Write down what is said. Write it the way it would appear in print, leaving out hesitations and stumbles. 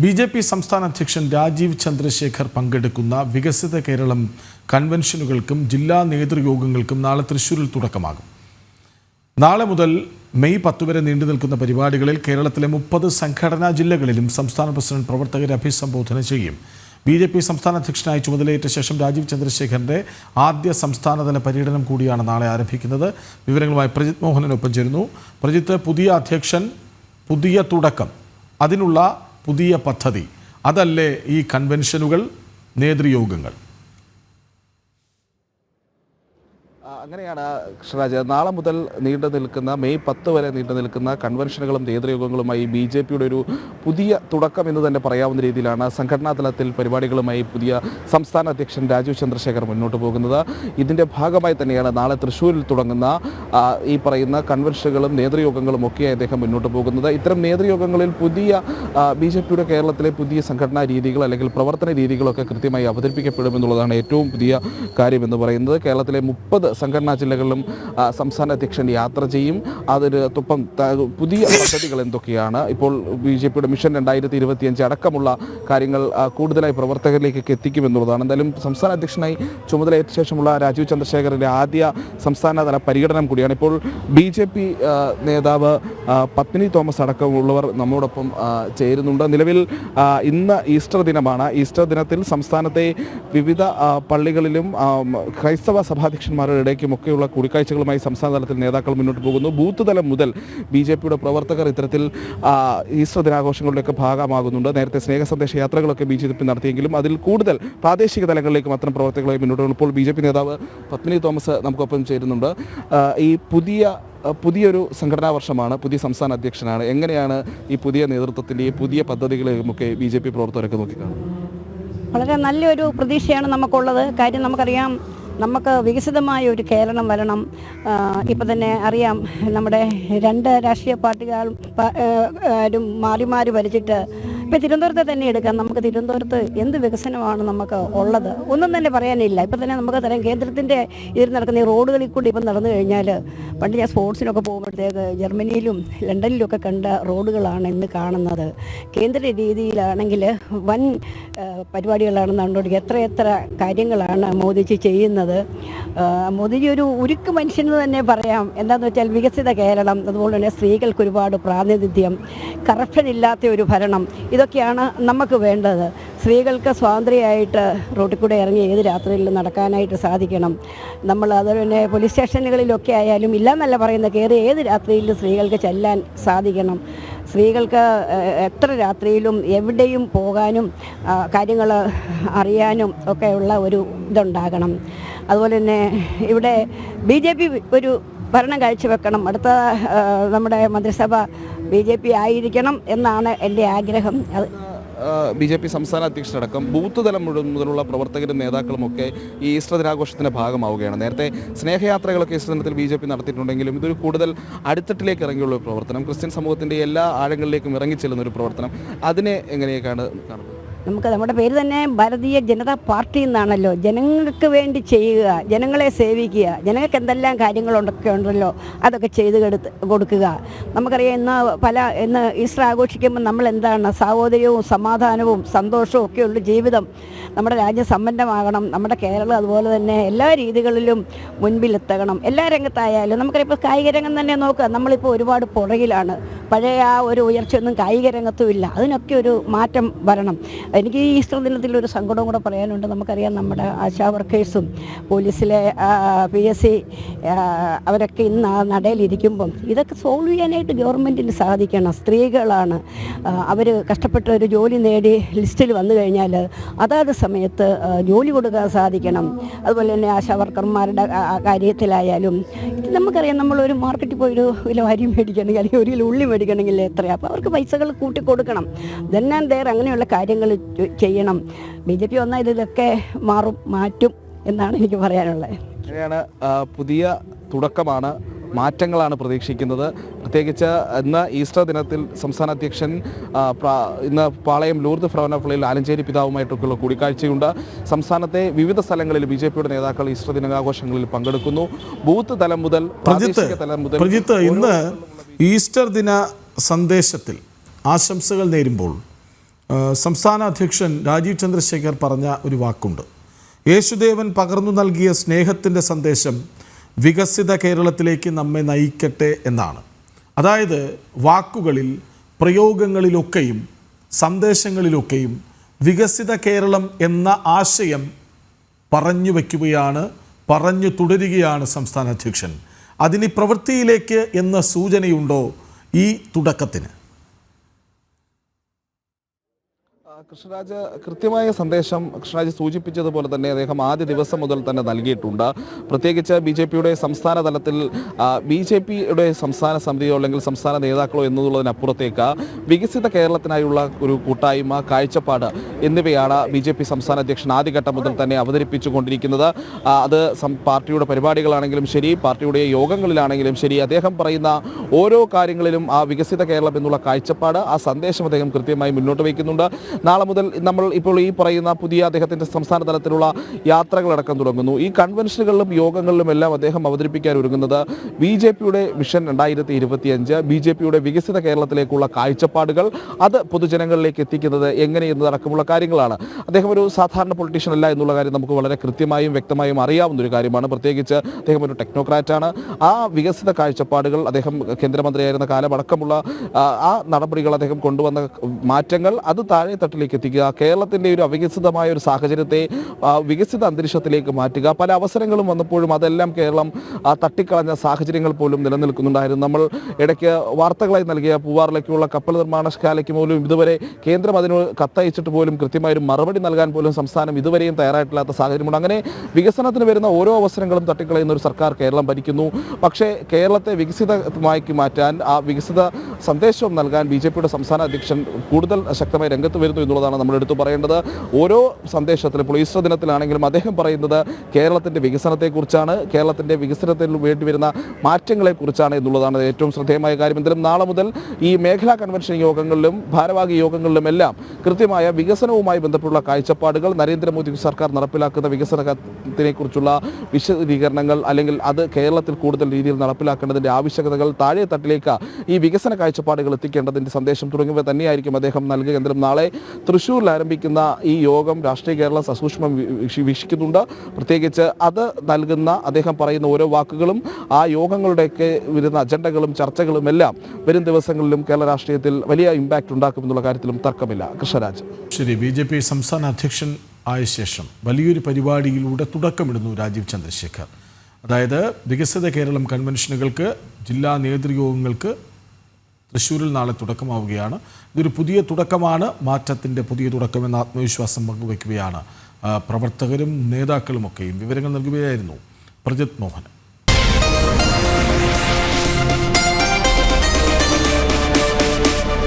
BJP സംസ്ഥാന അധ്യക്ഷൻ രാജീവ് ചന്ദ്രശേഖർ പങ്കെടുക്കുന്ന വികസിത കേരളം കൺവെൻഷനുകൾക്കും ജില്ലാ നേതൃയോഗങ്ങൾക്കും നാളെ തൃശ്ശൂരിൽ തുടക്കമാകും. നാളെ മുതൽ മെയ് 10 വരെ നീണ്ടുനിൽക്കുന്ന പരിപാടികളിൽ കേരളത്തിലെ 30 സംഘടനാ ജില്ലകളിലും സംസ്ഥാന പ്രസിഡന്റ് പ്രവർത്തകരെ അഭിസംബോധന ചെയ്യും. BJP സംസ്ഥാന അധ്യക്ഷനായി ചുമതലയേറ്റ ശേഷം രാജീവ് ചന്ദ്രശേഖറിന്റെ ആദ്യ സംസ്ഥാനതല പര്യടനം കൂടിയാണ് നാളെ ആരംഭിക്കുന്നത്. വിവരങ്ങളുമായി പ്രജിത് മോഹനനൊപ്പം ചേരുന്നു. പ്രജിത്ത്, പുതിയ അധ്യക്ഷൻ, പുതിയ തുടക്കം, അതിനുള്ള പുതിയ പദ്ധതി, അതല്ലേ ഈ കൺവെൻഷനുകൾ, നേതൃയോഗങ്ങൾ? അങ്ങനെയാണ് കൃഷ്ണരാജ്. നാളെ മുതൽ നീണ്ടു നിൽക്കുന്ന മെയ് 10 വരെ നീണ്ടു നിൽക്കുന്ന കൺവെൻഷനുകളും നേതൃയോഗങ്ങളുമായി BJPയുടെ ഒരു പുതിയ തുടക്കം എന്ന് തന്നെ പറയാവുന്ന രീതിയിലാണ് സംഘടനാ തലത്തിൽ പരിപാടികളുമായി പുതിയ സംസ്ഥാന അധ്യക്ഷൻ രാജീവ് ചന്ദ്രശേഖർ മുന്നോട്ട് പോകുന്നത്. ഇതിൻ്റെ ഭാഗമായി തന്നെയാണ് നാളെ തൃശ്ശൂരിൽ തുടങ്ങുന്ന ഈ പറയുന്ന കൺവെൻഷനുകളും നേതൃയോഗങ്ങളും ഒക്കെ അദ്ദേഹം മുന്നോട്ട് പോകുന്നത്. ഇത്തരം നേതൃയോഗങ്ങളിൽ പുതിയ BJPയുടെ കേരളത്തിലെ പുതിയ സംഘടനാ രീതികൾ അല്ലെങ്കിൽ പ്രവർത്തന രീതികളൊക്കെ കൃത്യമായി അവതരിപ്പിക്കപ്പെടുമെന്നുള്ളതാണ് ഏറ്റവും പുതിയ കാര്യമെന്ന് പറയുന്നത്. കേരളത്തിലെ 30 സംഘടനാ ജില്ലകളിലും സംസ്ഥാന അധ്യക്ഷൻ യാത്ര ചെയ്യും. അതിനൊപ്പം പുതിയ പദ്ധതികൾ എന്തൊക്കെയാണ്, ഇപ്പോൾ BJPയുടെ മിഷൻ 2025 അടക്കമുള്ള കാര്യങ്ങൾ കൂടുതലായി പ്രവർത്തകരിലേക്ക് എത്തിക്കുമെന്നുള്ളതാണ്. എന്തായാലും സംസ്ഥാന അധ്യക്ഷനായി ചുമതലയേറ്റ ശേഷമുള്ള രാജീവ് ചന്ദ്രശേഖറിൻ്റെ ആദ്യ സംസ്ഥാനതല പര്യടനം കൂടിയാണ്. ഇപ്പോൾ BJP നേതാവ് പത്മിനി തോമസ് അടക്കമുള്ളവർ നമ്മോടൊപ്പം ചേരുന്നുണ്ട്. നിലവിൽ ഇന്ന് ഈസ്റ്റർ ദിനമാണ്. ഈസ്റ്റർ ദിനത്തിൽ സംസ്ഥാനത്തെ വിവിധ പള്ളികളിലും ക്രൈസ്തവ സഭാധ്യക്ഷന്മാരുടെ ഇടയ്ക്കുമൊക്കെയുള്ള കൂടിക്കാഴ്ചകളുമായി സംസ്ഥാന തലത്തിൽ നേതാക്കൾ മുന്നോട്ട് പോകുന്നു. ബൂത്ത് തലം മുതൽ BJPയുടെ പ്രവർത്തകർ ഇത്തരത്തിൽ ഈസ്റ്റർ ദിനാഘോഷങ്ങളുടെയൊക്കെ ഭാഗമാകുന്നുണ്ട്. നേരത്തെ സ്നേഹ സന്ദേശ യാത്രകളൊക്കെ BJP നടത്തിയെങ്കിലും അതിൽ കൂടുതൽ പ്രാദേശിക തലങ്ങളിലേക്ക് മാത്രം പ്രവർത്തകരുമായി മുന്നോട്ട് പോകുന്നു. ഇപ്പോൾ BJP നേതാവ് പത്മിനി തോമസ് നമുക്കൊപ്പം ചേരുന്നുണ്ട്. ഈ പുതിയൊരു സംഘടനാ വർഷമാണ്, പുതിയ സംസ്ഥാന അധ്യക്ഷനാണ്. എങ്ങനെയാണ് ഈ പുതിയ നേതൃത്വത്തിൻ്റെ ഈ പുതിയ പദ്ധതികളെയുമൊക്കെ BJP പ്രവർത്തകരൊക്കെ നോക്കിക്കാണുന്നത്? വളരെ നല്ലൊരു പ്രതീക്ഷയാണ് നമുക്കുള്ളത്. കാര്യം നമുക്കറിയാം, നമുക്ക് വികസിതമായ ഒരു കേരളം വരണം. ഇപ്പം തന്നെ അറിയാം, നമ്മുടെ 2 രാഷ്ട്രീയ പാർട്ടികളും മാറി ഭരിച്ചിട്ട് ഇപ്പം തിരുവനന്തപുരത്തെ തന്നെ എടുക്കാം. നമുക്ക് തിരുവനന്തപുരത്ത് എന്ത് വികസനമാണ് നമുക്ക് ഉള്ളത്? ഒന്നും തന്നെ പറയാനില്ല. ഇപ്പം തന്നെ നമുക്ക് തരാം, കേന്ദ്രത്തിൻ്റെ ഇതിൽ നടക്കുന്ന ഈ റോഡുകളിൽ കൂടി ഇപ്പം നടന്നു കഴിഞ്ഞാൽ, പണ്ട് ഞാൻ സ്പോർട്സിനൊക്കെ പോകുമ്പോഴത്തേക്ക് ജർമ്മനിയിലും ലണ്ടനിലുമൊക്കെ കണ്ട റോഡുകളാണ് ഇന്ന് കാണുന്നത്. കേന്ദ്ര രീതിയിലാണെങ്കിൽ വൻ പരിപാടികളാണ് നടന്നുകൊണ്ടിരിക്കുക. എത്ര കാര്യങ്ങളാണ് മോദിജി ചെയ്യുന്നത്. മോദിജി ഒരു ഉരുക്ക് മനുഷ്യനെന്ന് തന്നെ പറയാം. എന്താണെന്ന് വെച്ചാൽ വികസിത കേരളം, അതുപോലെ തന്നെ സ്ത്രീകൾക്ക് ഒരുപാട് പ്രാതിനിധ്യം, കറപ്ഷൻ ഇല്ലാത്ത ഒരു ഭരണം, ഇതൊക്കെയാണ് നമുക്ക് വേണ്ടത്. സ്ത്രീകൾക്ക് സ്വാതന്ത്ര്യമായിട്ട് റോഡിൽ കൂടെ ഇറങ്ങി ഏത് രാത്രിയിലും നടക്കാനായിട്ട് സാധിക്കണം. നമ്മൾ അതുപോലെ തന്നെ പോലീസ് സ്റ്റേഷനുകളിലൊക്കെ ആയാലും ഇല്ലയെന്നല്ല പറയുന്നത്, കയറി ഏത് രാത്രിയിലും സ്ത്രീകൾക്ക് ചെല്ലാൻ സാധിക്കണം. സ്ത്രീകൾക്ക് എത്ര രാത്രിയിലും എവിടെയും പോകാനും കാര്യങ്ങൾ അറിയാനും ഒക്കെയുള്ള ഒരു ഇതുണ്ടാകണം. അതുപോലെ തന്നെ ഇവിടെ BJP ഒരു ഭരണം കാഴ്ചവെക്കണം. അടുത്ത നമ്മുടെ മന്ത്രിസഭ BJP ആയിരിക്കണം എന്നാണ് എൻ്റെ ആഗ്രഹം. BJP സംസ്ഥാന അധ്യക്ഷനടക്കം ബൂത്ത് തലം മുതലുള്ള പ്രവർത്തകരും നേതാക്കളുമൊക്കെ ഈ ഈസ്റ്റർ ദിനാഘോഷത്തിൻ്റെ ഭാഗമാവുകയാണ്. നേരത്തെ സ്നേഹയാത്രകളൊക്കെ ഈസ്റ്റർ ദിനത്തിൽ BJP നടത്തിയിട്ടുണ്ടെങ്കിലും ഇതൊരു കൂടുതൽ അടിത്തട്ടിലേക്ക് ഇറങ്ങിയുള്ള ഒരു പ്രവർത്തനം, ക്രിസ്ത്യൻ സമൂഹത്തിൻ്റെ എല്ലാ ആഴങ്ങളിലേക്കും ഇറങ്ങിച്ചെല്ലുന്ന ഒരു പ്രവർത്തനം, അതിനെ എങ്ങനെയൊക്കെയാണ് കാണുന്നത്? നമുക്ക് നമ്മുടെ പേര് തന്നെ ഭാരതീയ ജനതാ പാർട്ടി എന്നാണല്ലോ. ജനങ്ങൾക്ക് വേണ്ടി ചെയ്യുക, ജനങ്ങളെ സേവിക്കുക, ജനങ്ങൾക്ക് എന്തെല്ലാം കാര്യങ്ങളൊക്കെ ഉണ്ടല്ലോ അതൊക്കെ ചെയ്ത് കൊടുക്കുക. നമുക്കറിയാം, ഇന്ന് ഈസ്റ്റർ ആഘോഷിക്കുമ്പോൾ നമ്മൾ എന്താണ്, സാഹോദര്യവും സമാധാനവും സന്തോഷവും ഒക്കെയുള്ള ജീവിതം. നമ്മുടെ രാജ്യം സമ്പന്നമാകണം. നമ്മുടെ കേരളം അതുപോലെ തന്നെ എല്ലാ രീതികളിലും മുൻപിലെത്തണം. എല്ലാ രംഗത്തായാലും നമുക്കറിയാം, ഇപ്പോൾ കായിക രംഗം തന്നെ നോക്കുക, നമ്മളിപ്പോൾ ഒരുപാട് പുറകിലാണ്. പഴയ ആ ഒരു ഉയർച്ചയൊന്നും കായിക രംഗത്തും ഇല്ല. അതിനൊക്കെ ഒരു മാറ്റം വരണം. എനിക്ക് ഈ ഈസ്റ്റർ ദിനത്തിലൊരു സങ്കടവും കൂടെ പറയാനുണ്ട്. നമുക്കറിയാം, നമ്മുടെ ആശാ വർക്കേഴ്സും പോലീസിലെ PSC അവരൊക്കെ ഇന്ന് നടയിലിരിക്കുമ്പം ഇതൊക്കെ സോൾവ് ചെയ്യാനായിട്ട് ഗവൺമെൻറ്റിന് സാധിക്കണം. സ്ത്രീകളാണ്, അവർ കഷ്ടപ്പെട്ട ഒരു ജോലി നേടി ലിസ്റ്റിൽ വന്നു കഴിഞ്ഞാൽ അതാത് സമയത്ത് ജോലി കൊടുക്കാൻ സാധിക്കണം. അതുപോലെ തന്നെ ആശാ വർക്കർമാരുടെ കാര്യത്തിലായാലും നമുക്കറിയാം, നമ്മളൊരു മാർക്കറ്റിൽ പോയൊരു കിലോ അരി മേടിക്കണമെങ്കിൽ അല്ലെങ്കിൽ 1 കിലോ ഉള്ളി മേടിക്കണമെങ്കിൽ എത്രയാണ്, അപ്പോൾ അവർക്ക് പൈസകൾ കൂട്ടിക്കൊടുക്കണം. അങ്ങനെയുള്ള കാര്യങ്ങൾ ചെയ്യണം. BJP വന്നാൽ ഇതൊക്കെ മാറ്റും എന്നാണ് എനിക്ക് പറയാനുള്ളത്. അങ്ങനെയാണ്, പുതിയ തുടക്കമാണ്, മാറ്റങ്ങളാണ് പ്രതീക്ഷിക്കുന്നത്. പ്രത്യേകിച്ച് ഇന്ന് ഈസ്റ്റർ ദിനത്തിൽ സംസ്ഥാന അധ്യക്ഷൻ ഇന്ന് പാളയം ലൂർദ് ഫ്രവനപ്പള്ളിയിൽ ആലഞ്ചേരി പിതാവുമായിട്ടൊക്കെയുള്ള കൂടിക്കാഴ്ചയുണ്ട്. സംസ്ഥാനത്തെ വിവിധ സ്ഥലങ്ങളിൽ BJPയുടെ നേതാക്കൾ ഈസ്റ്റർ ദിനാഘോഷങ്ങളിൽ പങ്കെടുക്കുന്നു. ബൂത്ത് തലം മുതൽ പ്രാദേശിക തലം മുതൽ ഇന്ന് ഈസ്റ്റർ ദിന സന്ദേശത്തിൽ ആശംസകൾ നേരുമ്പോൾ സംസ്ഥാന അധ്യക്ഷൻ രാജീവ് ചന്ദ്രശേഖർ പറഞ്ഞ ഒരു വാക്കുണ്ട്. യേശുദേവൻ പകർന്നു നൽകിയ സ്നേഹത്തിൻ്റെ സന്ദേശം വികസിത കേരളത്തിലേക്ക് നമ്മെ നയിക്കട്ടെ എന്നാണ്. അതായത് വാക്കുകളിൽ, പ്രയോഗങ്ങളിലൊക്കെയും സന്ദേശങ്ങളിലൊക്കെയും വികസിത കേരളം എന്ന ആശയം പറഞ്ഞു വയ്ക്കുകയാണ്, പറഞ്ഞു തുടരുകയാണ് സംസ്ഥാന അധ്യക്ഷൻ. അതിന് പ്രവൃത്തിയിലേക്ക് എന്ന സൂചനയുണ്ടോ ഈ തുടക്കത്തിന്? കൃഷ്ണരാജ് കൃത്യമായ സന്ദേശം കൃഷ്ണരാജ് സൂചിപ്പിച്ചതുപോലെ തന്നെ അദ്ദേഹം ആദ്യ ദിവസം മുതൽ തന്നെ നൽകിയിട്ടുണ്ട്. പ്രത്യേകിച്ച് BJPയുടെ സംസ്ഥാന തലത്തിൽ BJPയുടെ സംസ്ഥാന സമിതിയോ അല്ലെങ്കിൽ സംസ്ഥാന നേതാക്കളോ എന്നുള്ളതിനപ്പുറത്തേക്ക് വികസിത കേരളത്തിനായുള്ള ഒരു കൂട്ടായ്മ, കാഴ്ചപ്പാട് എന്നിവയാണ് BJP സംസ്ഥാന അധ്യക്ഷൻ ആദ്യഘട്ടം മുതൽ തന്നെ അവതരിപ്പിച്ചുകൊണ്ടിരിക്കുന്നത്. അത് പാർട്ടിയുടെ പരിപാടികളാണെങ്കിലും ശരി, പാർട്ടിയുടെ യോഗങ്ങളിലാണെങ്കിലും ശരി, അദ്ദേഹം പറയുന്ന ഓരോ കാര്യങ്ങളിലും ആ വികസിത കേരളം എന്നുള്ള കാഴ്ചപ്പാട്, ആ സന്ദേശം അദ്ദേഹം കൃത്യമായി മുന്നോട്ട് വയ്ക്കുന്നുണ്ട്. നാളെ മുതൽ നമ്മൾ ഇപ്പോൾ ഈ പറയുന്ന പുതിയ അദ്ദേഹത്തിൻ്റെ സംസ്ഥാന തലത്തിലുള്ള യാത്രകളടക്കം തുടങ്ങുന്നു. ഈ കൺവെൻഷനുകളിലും യോഗങ്ങളിലും എല്ലാം അദ്ദേഹം അവതരിപ്പിക്കാൻ ഒരുങ്ങുന്നത് BJPയുടെ വിഷൻ 2025, BJPയുടെ വികസിത കേരളത്തിലേക്കുള്ള കാഴ്ചപ്പാടുകൾ, അത് പൊതുജനങ്ങളിലേക്ക് എത്തിക്കുന്നത് എങ്ങനെയെന്നതടക്കമുള്ള കാര്യങ്ങളാണ്. അദ്ദേഹം ഒരു സാധാരണ പൊളിറ്റീഷ്യൻ അല്ല എന്നുള്ള കാര്യം നമുക്ക് വളരെ കൃത്യമായും വ്യക്തമായും അറിയാവുന്ന ഒരു കാര്യമാണ്. പ്രത്യേകിച്ച് അദ്ദേഹം ഒരു ടെക്നോക്രാറ്റാണ്. ആ വികസിത കാഴ്ചപ്പാടുകൾ, അദ്ദേഹം കേന്ദ്രമന്ത്രിയായിരുന്ന കാലമടക്കമുള്ള ആ നടപടികൾ, അദ്ദേഹം കൊണ്ടുവന്ന മാറ്റങ്ങൾ, അത് താഴെ തട്ടിലേക്ക് എത്തിക്കുക, കേരളത്തിൻ്റെ ഒരു അവികസിതമായ ഒരു സാഹചര്യത്തെ വികസിത അന്തരീക്ഷത്തിലേക്ക് മാറ്റുക. പല അവസരങ്ങളും വന്നപ്പോഴും അതെല്ലാം കേരളം തട്ടിക്കളഞ്ഞ സാഹചര്യങ്ങൾ പോലും നിലനിൽക്കുന്നുണ്ടായിരുന്നു. നമ്മൾ ഇടയ്ക്ക് വാർത്തകളായി നൽകിയ പൂവാറിലേക്കുള്ള കപ്പൽ നിർമ്മാണശാലയ്ക്ക് പോലും ഇതുവരെ കേന്ദ്രം അതിന് കത്തയച്ചിട്ട് പോലും കൃത്യമായൊരു മറുപടി നൽകാൻ പോലും സംസ്ഥാനം ഇതുവരെയും തയ്യാറായിട്ടില്ലാത്ത സാഹചര്യമുണ്ട്. അങ്ങനെ വികസനത്തിന് വരുന്ന ഓരോ അവസരങ്ങളും തട്ടിക്കളയുന്ന ഒരു സർക്കാർ കേരളം ഭരിക്കുന്നു. പക്ഷേ കേരളത്തെ വികസിതമാക്കി മാറ്റാൻ, ആ വികസിത സന്ദേശവും നൽകാൻ BJPയുടെ സംസ്ഥാന അധ്യക്ഷൻ കൂടുതൽ ശക്തമായി രംഗത്ത് വരുന്നു എന്നുള്ളതാണ് നമ്മൾ എടുത്തു പറയേണ്ടത്. ഓരോ സന്ദേശത്തിലും, ഇപ്പോൾ ഈസ്റ്റർ ദിനത്തിലാണെങ്കിലും അദ്ദേഹം പറയുന്നത് കേരളത്തിൻ്റെ വികസനത്തെക്കുറിച്ചാണ്, കേരളത്തിൻ്റെ വികസനത്തിൽ വേണ്ടി വരുന്ന മാറ്റങ്ങളെക്കുറിച്ചാണ് എന്നുള്ളതാണ് ഏറ്റവും ശ്രദ്ധേയമായ കാര്യം. എന്തായാലും നാളെ മുതൽ ഈ മേഖലാ കൺവെൻഷൻ യോഗങ്ങളിലും ഭാരവാഹി യോഗങ്ങളിലും എല്ലാം കൃത്യമായ വികസനവുമായി ബന്ധപ്പെട്ടുള്ള കാഴ്ചപ്പാടുകൾ, നരേന്ദ്രമോദി സർക്കാർ നടപ്പിലാക്കുന്ന വികസനത്തിനെക്കുറിച്ചുള്ള വിശദീകരണങ്ങൾ, അല്ലെങ്കിൽ അത് കേരളത്തിൽ കൂടുതൽ രീതിയിൽ നടപ്പിലാക്കേണ്ടതിൻ്റെ ആവശ്യകതകൾ, താഴെ തട്ടിലേക്ക് ഈ വികസന കാഴ്ചപ്പാടുകൾ എത്തിക്കേണ്ടതിൻ്റെ സന്ദേശം തുടങ്ങിയവ തന്നെയായിരിക്കും അദ്ദേഹം നൽകുക. എന്തായാലും നാളെ തൃശ്ശൂരിൽ ആരംഭിക്കുന്ന ഈ യോഗം രാഷ്ട്രീയ കേരളം സസൂക്ഷ്മം വീക്ഷിക്കുന്നുണ്ട്. പ്രത്യേകിച്ച് അത് നൽകുന്ന, അദ്ദേഹം പറയുന്ന ഓരോ വാക്കുകളും, ആ യോഗങ്ങളുടെയൊക്കെ വരുന്ന അജണ്ടകളും ചർച്ചകളും എല്ലാം വരും ദിവസങ്ങളിലും കേരള രാഷ്ട്രീയത്തിൽ വലിയ ഇമ്പാക്റ്റ് ഉണ്ടാക്കുമെന്നുള്ള കാര്യത്തിലും തർക്കമില്ല. കൃഷ്ണരാജ്. ശരി, BJP സംസ്ഥാന അധ്യക്ഷൻ ആയ ശേഷം വലിയൊരു പരിപാടിയിലൂടെ തുടക്കമിടുന്നു രാജീവ് ചന്ദ്രശേഖർ. അതായത് വികസിത കേരളം കൺവെൻഷനുകൾക്ക്, ജില്ലാ നേതൃയോഗങ്ങൾക്ക് തൃശ്ശൂരിൽ നാളെ തുടക്കമാവുകയാണ്. ഇതൊരു പുതിയ തുടക്കമാണ്, മാറ്റത്തിൻ്റെ പുതിയ തുടക്കമെന്ന ആത്മവിശ്വാസം പങ്കുവയ്ക്കുകയാണ് പ്രവർത്തകരും നേതാക്കളുമൊക്കെയും. വിവരങ്ങൾ നൽകുകയായിരുന്നു പ്രജിത് മോഹൻ.